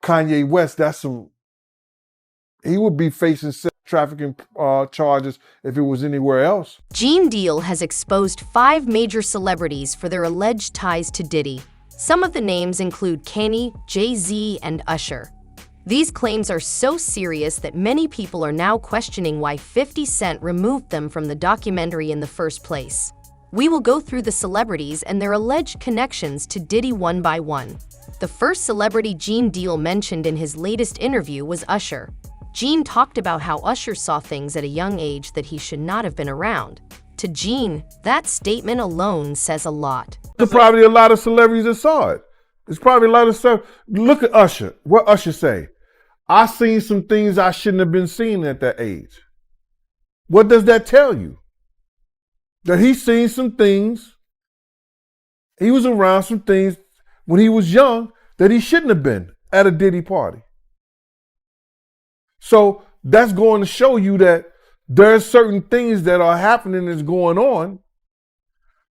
Kanye West, he would be facing sex trafficking charges if it was anywhere else. Gene Deal has exposed 5 major celebrities for their alleged ties to Diddy. Some of the names include Kanye, Jay-Z, and Usher. These claims are so serious that many people are now questioning why 50 Cent removed them from the documentary in the first place. We will go through the celebrities and their alleged connections to Diddy one by one. The first celebrity Gene Deal mentioned in his latest interview was Usher. Gene talked about how Usher saw things at a young age that he should not have been around. To Gene, that statement alone says a lot. There's probably a lot of celebrities that saw it. There's probably a lot of stuff. Look at Usher. What Usher say? I seen some things I shouldn't have been seeing at that age. What does that tell you? That he's seen some things, he was around some things when he was young that he shouldn't have been at a Diddy party. So that's going to show you that there's certain things that are happening that's going on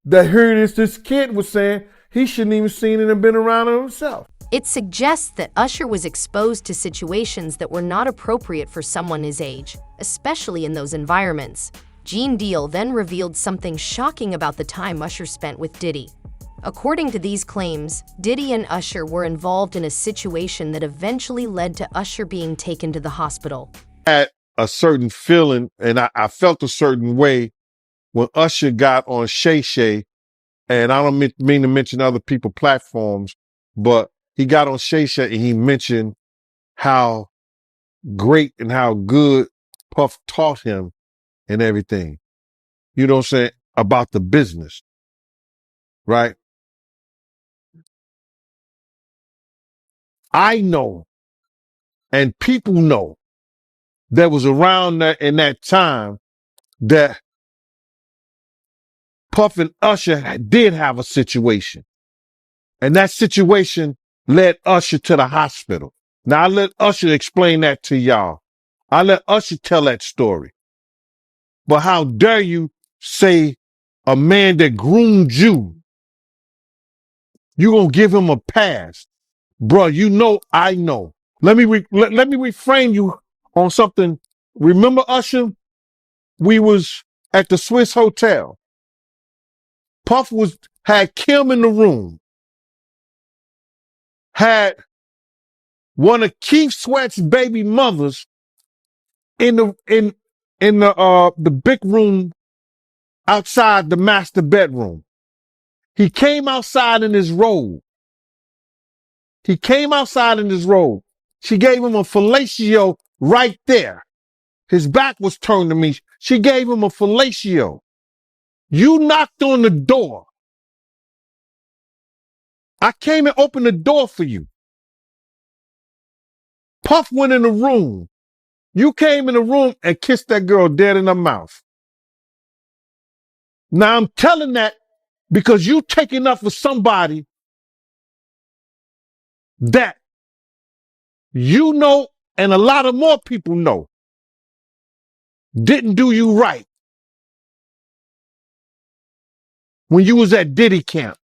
that here it is, this kid was saying he shouldn't even seen it and been around it himself. It suggests that Usher was exposed to situations that were not appropriate for someone his age, especially in those environments. Gene Deal then revealed something shocking about the time Usher spent with Diddy. According to these claims, Diddy and Usher were involved in a situation that eventually led to Usher being taken to the hospital. I had a certain feeling, and I felt a certain way when Usher got on Shay Shay, and I don't mean to mention other people's platforms, but he got on Shay Shay and he mentioned how great and how good Puff taught him and everything. You know what I'm saying? About the business. Right? I know, and people know, that was around that in that time that Puff and Usher did have a situation. And that situation led Usher to the hospital. Now I let Usher explain that to y'all. I let Usher tell that story. But how dare you say a man that groomed you, you gonna give him a pass? Bruh, you know I know. Let me reframe you on something. Remember Usher? We was at the Swiss Hotel. Puff had Kim in the room. Had one of Keith Sweat's baby mothers in the big room outside the master bedroom. He came outside in his robe. She gave him a fellatio right there. His back was turned to me. She gave him a fellatio. You knocked on the door. I came and opened the door for you. Puff went in the room. You came in the room and kissed that girl dead in her mouth. Now I'm telling that because you taking up for somebody that you know and a lot of more people know didn't do you right when you was at Diddy camp.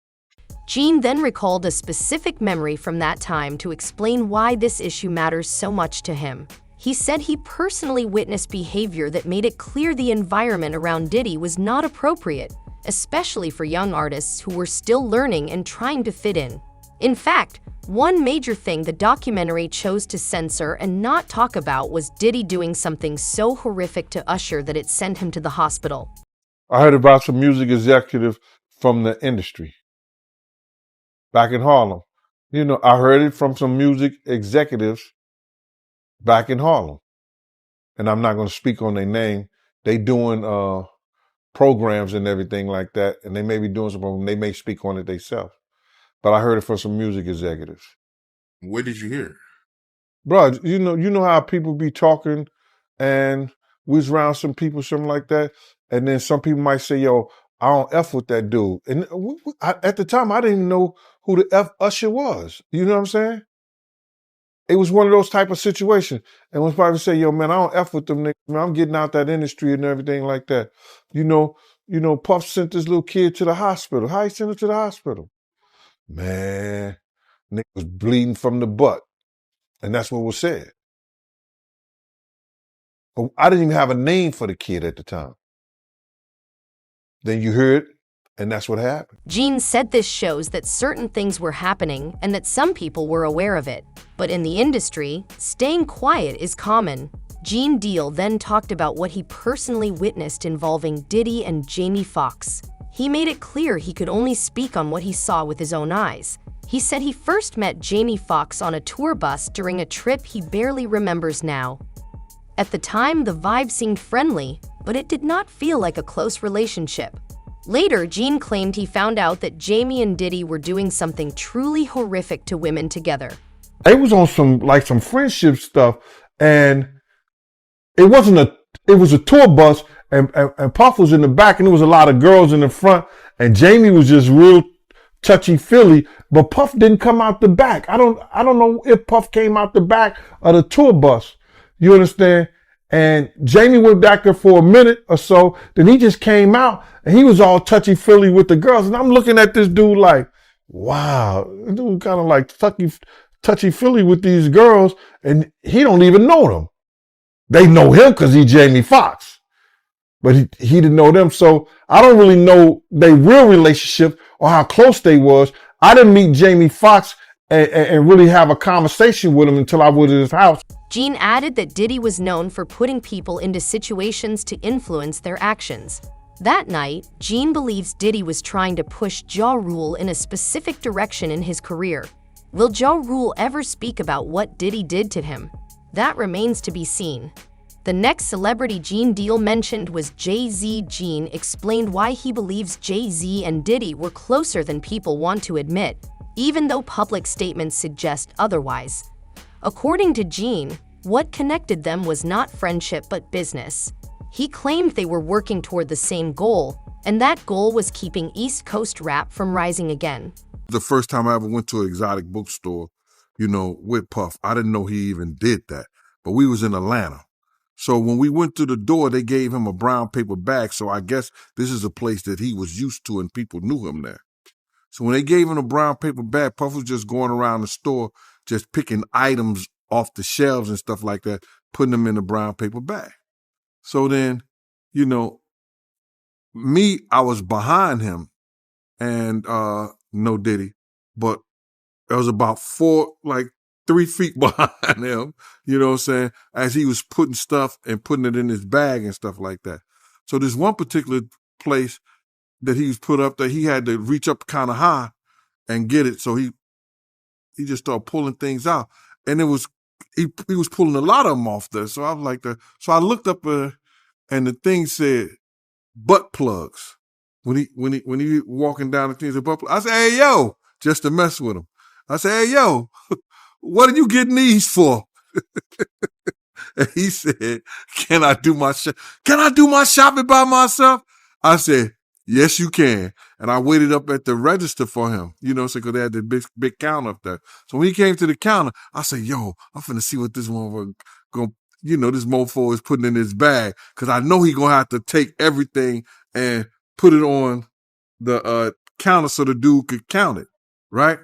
Gene then recalled a specific memory from that time to explain why this issue matters so much to him. He said he personally witnessed behavior that made it clear the environment around Diddy was not appropriate, especially for young artists who were still learning and trying to fit in. In fact, one major thing the documentary chose to censor and not talk about was Diddy doing something so horrific to Usher that it sent him to the hospital. I heard about some music executive from the industry back in Harlem. You know, I heard it from some music executives back in Harlem. And I'm not going to speak on their name. They doing programs and everything like that. And they may be doing something. They may speak on it themselves. But I heard it from some music executives. Where did you hear it? Bro, you know how people be talking and we was around some people, something like that. And then some people might say, yo, I don't F with that dude. And at the time, I didn't even know who the F Usher was. You know what I'm saying? It was one of those type of situations. And when probably say, yo, man, I don't F with them niggas. Man, I'm getting out that industry and everything like that. You know, Puff sent this little kid to the hospital. How he sent him to the hospital? Man, nigga was bleeding from the butt. And that's what was said. But I didn't even have a name for the kid at the time. Then you heard, and that's what happened. Gene said this shows that certain things were happening and that some people were aware of it. But in the industry, staying quiet is common. Gene Deal then talked about what he personally witnessed involving Diddy and Jamie Foxx. He made it clear he could only speak on what he saw with his own eyes. He said he first met Jamie Foxx on a tour bus during a trip he barely remembers now. At the time, the vibe seemed friendly, but it did not feel like a close relationship. Later, Gene claimed he found out that Jamie and Diddy were doing something truly horrific to women together. It was on some friendship stuff, and it was a tour bus, and Puff was in the back, and there was a lot of girls in the front, and Jamie was just real touchy-feely, but Puff didn't come out the back. I don't know if Puff came out the back of the tour bus. You understand? And Jamie went back there for a minute or so. Then he just came out and he was all touchy-feely with the girls. And I'm looking at this dude like, wow, this dude kind of like touchy-feely with these girls, and he don't even know them. They know him because he's Jamie Foxx, but he didn't know them. So I don't really know their real relationship or how close they was. I didn't meet Jamie Foxx and really have a conversation with him until I was at his house. Gene added that Diddy was known for putting people into situations to influence their actions. That night, Gene believes Diddy was trying to push Ja Rule in a specific direction in his career. Will Ja Rule ever speak about what Diddy did to him? That remains to be seen. The next celebrity Gene Deal mentioned was Jay-Z. Gene explained why he believes Jay-Z and Diddy were closer than people want to admit, even though public statements suggest otherwise. According to Gene, what connected them was not friendship but business. He claimed they were working toward the same goal, and that goal was keeping East Coast rap from rising again. The first time I ever went to an exotic bookstore, with Puff, I didn't know he even did that. But we was in Atlanta. So when we went to the door, they gave him a brown paper bag. So I guess this is a place that he was used to and people knew him there. So when they gave him a brown paper bag, Puff was just going around the store, just picking items off the shelves and stuff like that, putting them in a brown paper bag. So then, I was behind him and no Diddy, but I was about 3 feet behind him, you know what I'm saying, as he was putting stuff and putting it in his bag and stuff like that. So there's one particular place that he was put up there, he had to reach up kind of high and get it. So he just started pulling things out. And he was pulling a lot of them off there. So I was like so I looked up and the thing said butt plugs. When he walking down the thing, said butt plugs. I said, hey, yo, just to mess with him. I said, hey, yo, what are you getting these for? And he said, can I do my shopping by myself? I said, yes, you can. And I waited up at the register for him, because they had the big counter up there. So when he came to the counter, I said, yo, I'm finna see what this one this mofo is putting in his bag. Cause I know he gonna have to take everything and put it on the counter so the dude could count it, right?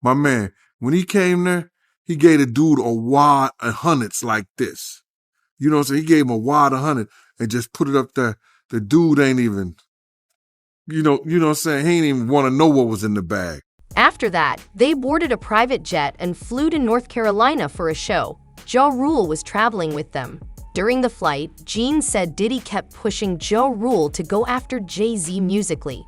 My man, when he came there, he gave the dude a wad of hundreds like this. You know what I'm saying? He gave him a wad of hundred and just put it up there. The dude ain't even, you know what I'm saying? He ain't even want to know what was in the bag. After that, they boarded a private jet and flew to North Carolina for a show. Ja Rule was traveling with them. During the flight, Gene said Diddy kept pushing Ja Rule to go after Jay-Z musically.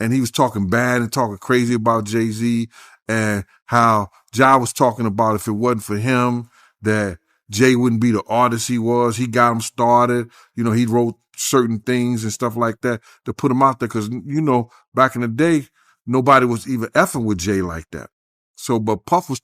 And he was talking bad and talking crazy about Jay-Z and how Ja was talking about if it wasn't for him, that Jay wouldn't be the artist he was. He got him started. He wrote certain things and stuff like that to put him out there. Cause, back in the day, nobody was even effing with Jay like that. So, but Puff was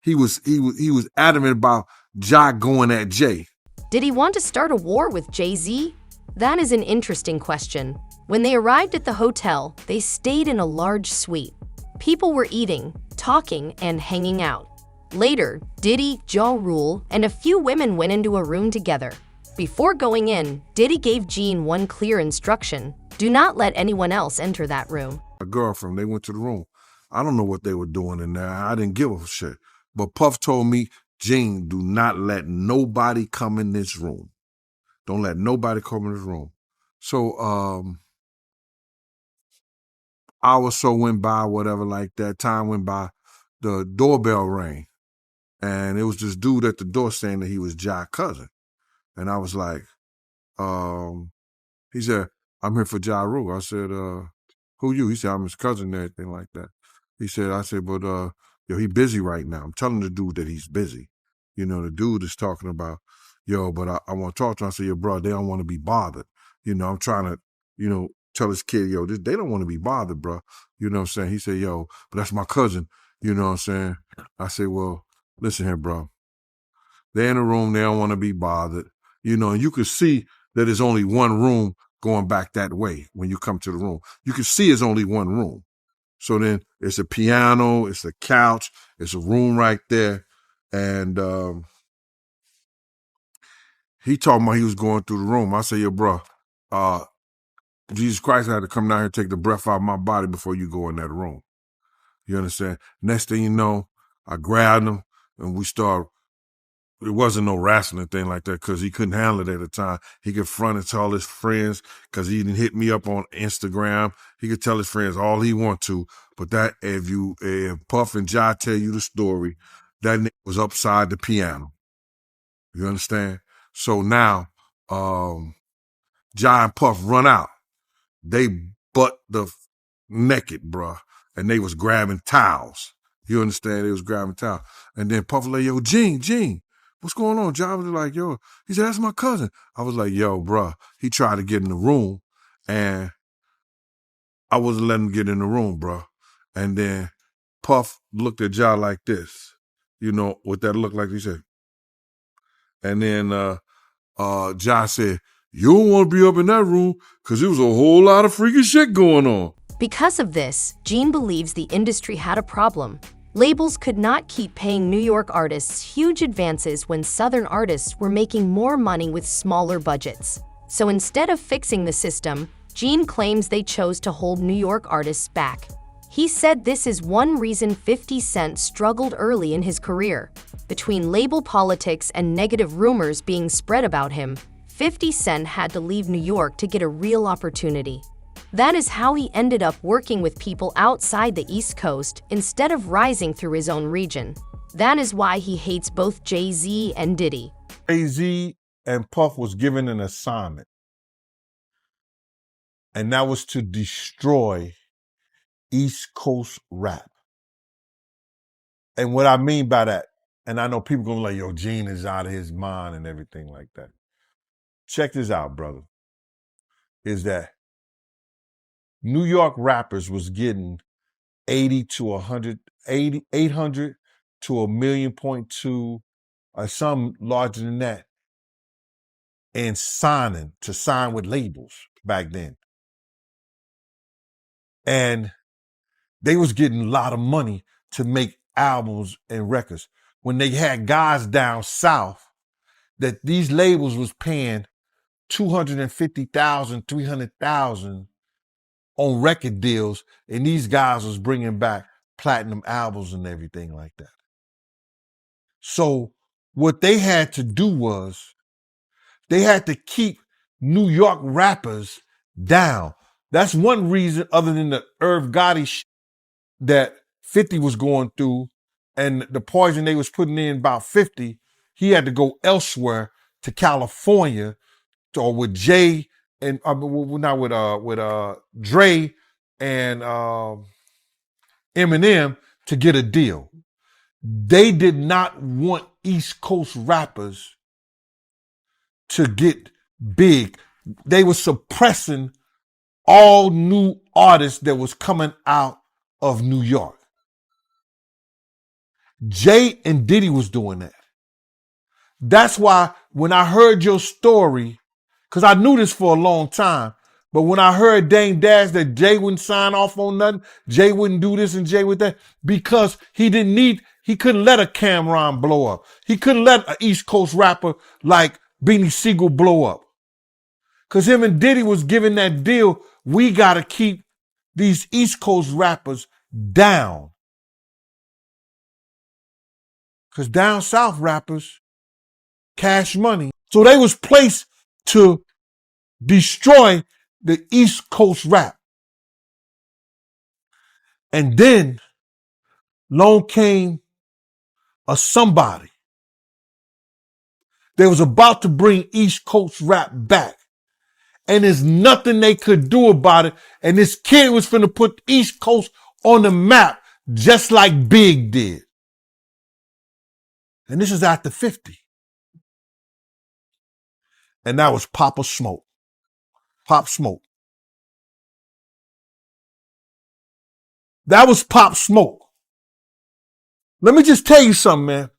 he was adamant about Ja going at Jay. Did he want to start a war with Jay-Z? That is an interesting question. When they arrived at the hotel, they stayed in a large suite. People were eating, talking, and hanging out. Later, Diddy, Ja Rule, and a few women went into a room together. Before going in, Diddy gave Gene one clear instruction: do not let anyone else enter that room. A girlfriend, they went to the room. I don't know what they were doing in there. I didn't give a shit. But Puff told me, Gene, do not let nobody come in this room. Don't let nobody come in this room. So hour or so went by, whatever like that. Time went by. The doorbell rang. And it was this dude at the door saying that he was Jai's cousin. And I was like, he said, I'm here for Ja Rule. I said, who you? He said, I'm his cousin and everything like that. I said, but yo, he busy right now. I'm telling the dude that he's busy. You know, the dude is talking about, yo, but I want to talk to him. I said, yo, bro, they don't want to be bothered. You know, I'm trying to, you know, tell this kid, yo, they don't want to be bothered, bro. You know what I'm saying? He said, yo, but that's my cousin. You know what I'm saying? I said, well, listen here, bro. They're in a room. They don't want to be bothered. You know, and you could see that there's only one room going back that way when you come to the room. You can see it's only one room. So then it's a piano, it's a couch, it's a room right there. And he talking about he was going through the room. I said, yo, bro, Jesus Christ had to come down here and take the breath out of my body before you go in that room. You understand? Next thing you know, I grabbed him and we started. It wasn't no wrestling thing like that because he couldn't handle it at the time. He could front it to all his friends because he didn't hit me up on Instagram. He could tell his friends all he want to. But that if Puff and Jai tell you the story, that nigga was upside the piano. You understand? So now, Jai and Puff run out. They butt the naked, bruh. And they was grabbing towels. You understand? They was grabbing towels. And then Puff was like, yo, Gene, what's going on? Jai was like, yo, he said, that's my cousin. I was like, yo, bruh. He tried to get in the room and I wasn't letting him get in the room, bruh. And then Puff looked at Jai like this, you know, what that looked like, he said. And then Jai said, you don't want to be up in that room because there was a whole lot of freaky shit going on. Because of this, Gene believes the industry had a problem. Labels could not keep paying New York artists huge advances when Southern artists were making more money with smaller budgets. So instead of fixing the system, Gene claims they chose to hold New York artists back. He said this is one reason 50 Cent struggled early in his career. Between label politics and negative rumors being spread about him, 50 Cent had to leave New York to get a real opportunity. That is how he ended up working with people outside the East Coast instead of rising through his own region. That is why he hates both Jay-Z and Diddy. Jay-Z and Puff was given an assignment, and that was to destroy East Coast rap. And what I mean by that, and I know people gonna be like, yo, Gene is out of his mind and everything like that. Check this out, brother. Is that New York rappers was getting 80 to 100, 800 to 1.2 million, or some larger than that, and sign with labels back then. And they was getting a lot of money to make albums and records. When they had guys down south that these labels was paying $250,000, $300,000 on record deals, and these guys was bringing back platinum albums and everything like that. So what they had to do was they had to keep New York rappers down. That's one reason, other than the Irv Gotti shit that 50 was going through and the poison they was putting in about 50, he had to go elsewhere to California or with Jay and not with Dre and Eminem to get a deal. They did not want East Coast rappers to get big. They were suppressing all new artists that was coming out of New York. Jay and Diddy was doing that. That's why when I heard your story, because I knew this for a long time, but when I heard Dame Dash that Jay wouldn't sign off on nothing, Jay wouldn't do this and Jay would that, because he couldn't let a Cameron blow up. He couldn't let an East Coast rapper like Beanie Siegel blow up. Because him and Diddy was giving that deal, we got to keep these East Coast rappers down. Because down south rappers, cash money. So they was placed to destroy the East Coast rap. And then along came a somebody. They was about to bring East Coast rap back. And there's nothing they could do about it. And this kid was finna put East Coast on the map, just like Big did. And this is after 50. And that was Papa Smoke. Pop Smoke. That was Pop Smoke. Let me just tell you something, man.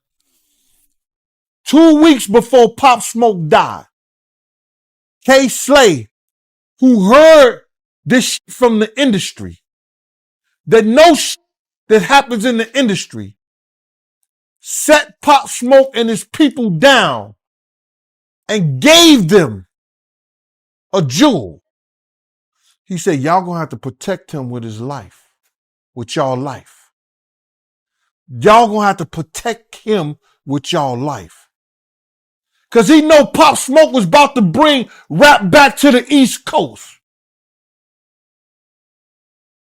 2 weeks before Pop Smoke died, K Slay, who heard this shit from the industry, that know shit that happens in the industry, set Pop Smoke and his people down and gave them a jewel. He said, y'all gonna have to protect him with his life, with y'all life. Y'all gonna have to protect him with y'all life. Cause he know Pop Smoke was about to bring rap back to the East Coast.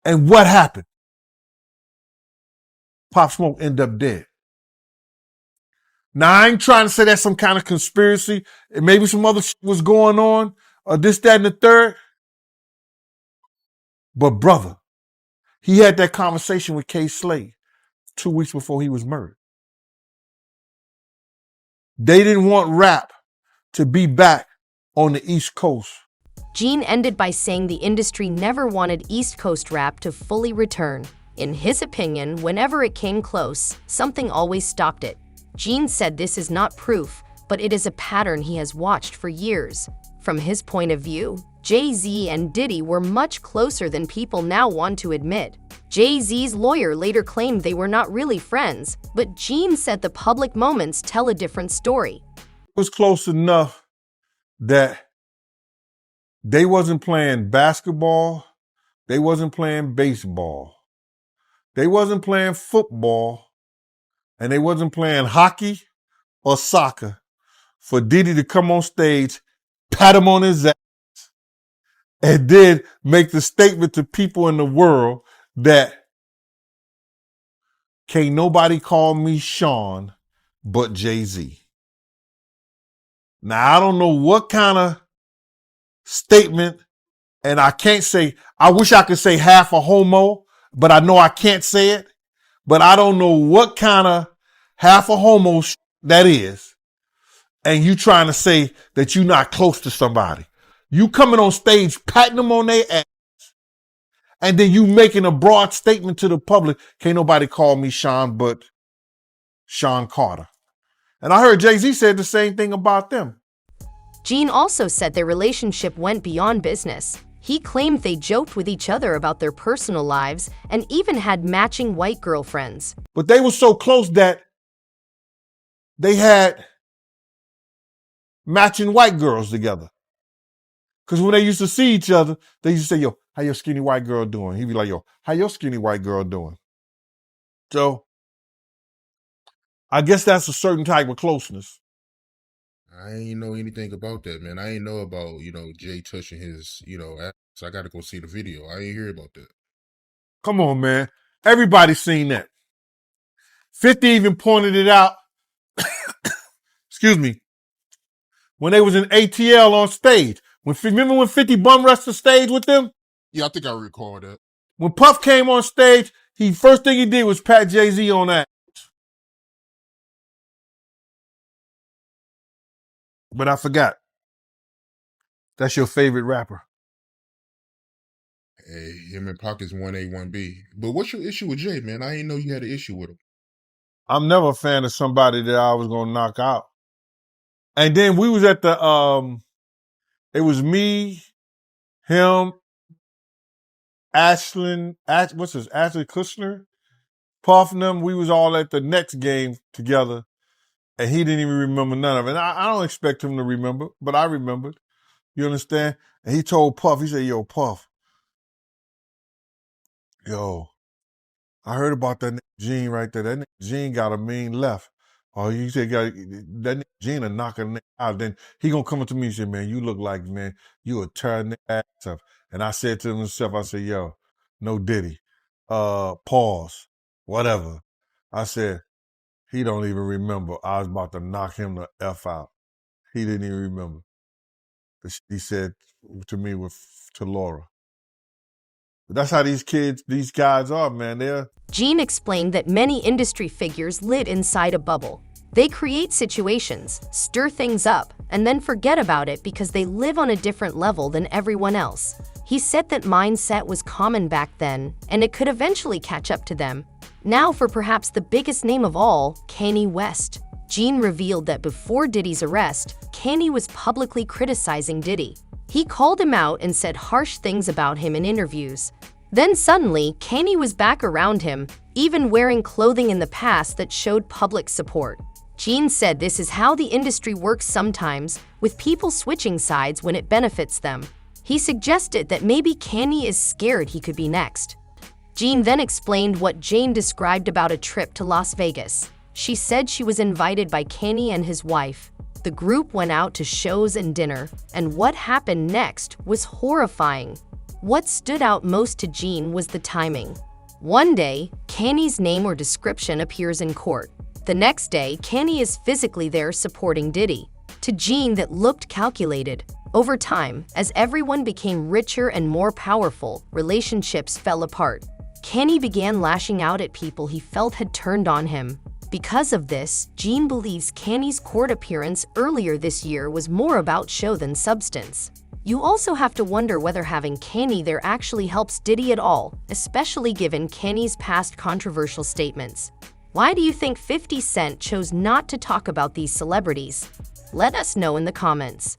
And what happened? Pop Smoke ended up dead. Now, I ain't trying to say that's some kind of conspiracy. Maybe some other shit was going on, or this, that, and the third. But brother, he had that conversation with K Slay 2 weeks before he was murdered. They didn't want rap to be back on the East Coast. Gene ended by saying the industry never wanted East Coast rap to fully return. In his opinion, whenever it came close, something always stopped it. Gene said this is not proof, but it is a pattern he has watched for years. From his point of view, Jay-Z and Diddy were much closer than people now want to admit. Jay-Z's lawyer later claimed they were not really friends, but Gene said the public moments tell a different story. It was close enough that they wasn't playing basketball, they wasn't playing baseball, they wasn't playing football, and they wasn't playing hockey or soccer for Diddy to come on stage, pat him on his ass, and then make the statement to people in the world that can't nobody call me Sean but Jay-Z. Now, I don't know what kind of statement, and I can't say, I wish I could say half a homo, but I know I can't say it. But I don't know what kind of half a homo that is. And you trying to say that you're not close to somebody. You coming on stage, patting them on their ass, and then you making a broad statement to the public, can't nobody call me Sean but Sean Carter. And I heard Jay-Z said the same thing about them. Gene also said their relationship went beyond business. He claimed they joked with each other about their personal lives and even had matching white girlfriends. But they were so close that they had matching white girls together. Because when they used to see each other, they used to say, yo, how your skinny white girl doing? He'd be like, yo, how your skinny white girl doing? So I guess that's a certain type of closeness. I ain't know anything about that, man. I ain't know about, Jay touching his, ass. So I got to go see the video. I ain't hear about that. Come on, man. Everybody's seen that. 50 even pointed it out. Excuse me. When they was in ATL on stage. Remember when 50 bum rushed the stage with them? Yeah, I think I recall that. When Puff came on stage, first thing he did was pat Jay-Z on that. But I forgot. That's your favorite rapper. Hey, him and Pockets 1A, 1B. But what's your issue with Jay, man? I ain't know you had an issue with him. I'm never a fan of somebody that I was gonna knock out. And then we was at the it was me, him, Ashley Kushner, Puff and them. We was all at the next game together, and he didn't even remember none of it. And I don't expect him to remember, but I remembered. You understand? And he told Puff, he said, yo, Puff, yo, I heard about that Gene right there. That Gene got a mean left. Oh, you said that nigga Gina knocking a nigga out. Then he gonna come up to me and say, man, you look like, man, you a tear nigga ass up. And I said to myself, I said, yo, no Diddy. Pause. Whatever. I said, he don't even remember. I was about to knock him the F out. He didn't even remember. He said to me to Laura. But that's how these guys are, man. Gene explained that many industry figures live inside a bubble. They create situations, stir things up, and then forget about it because they live on a different level than everyone else. He said that mindset was common back then, and it could eventually catch up to them. Now for perhaps the biggest name of all, Kanye West. Gene revealed that before Diddy's arrest, Kanye was publicly criticizing Diddy. He called him out and said harsh things about him in interviews. Then suddenly, Kanye was back around him, even wearing clothing in the past that showed public support. Gene said this is how the industry works sometimes, with people switching sides when it benefits them. He suggested that maybe Kanye is scared he could be next. Gene then explained what Jane described about a trip to Las Vegas. She said she was invited by Kanye and his wife. The group went out to shows and dinner, and what happened next was horrifying. What stood out most to Gene was the timing. One day, Kanye's name or description appears in court. The next day, Kanye is physically there supporting Diddy. To Gene, that looked calculated. Over time, as everyone became richer and more powerful, relationships fell apart. Kanye began lashing out at people he felt had turned on him. Because of this, Gene believes Kanye's court appearance earlier this year was more about show than substance. You also have to wonder whether having Kanye there actually helps Diddy at all, especially given Kanye's past controversial statements. Why do you think 50 Cent chose not to talk about these celebrities? Let us know in the comments.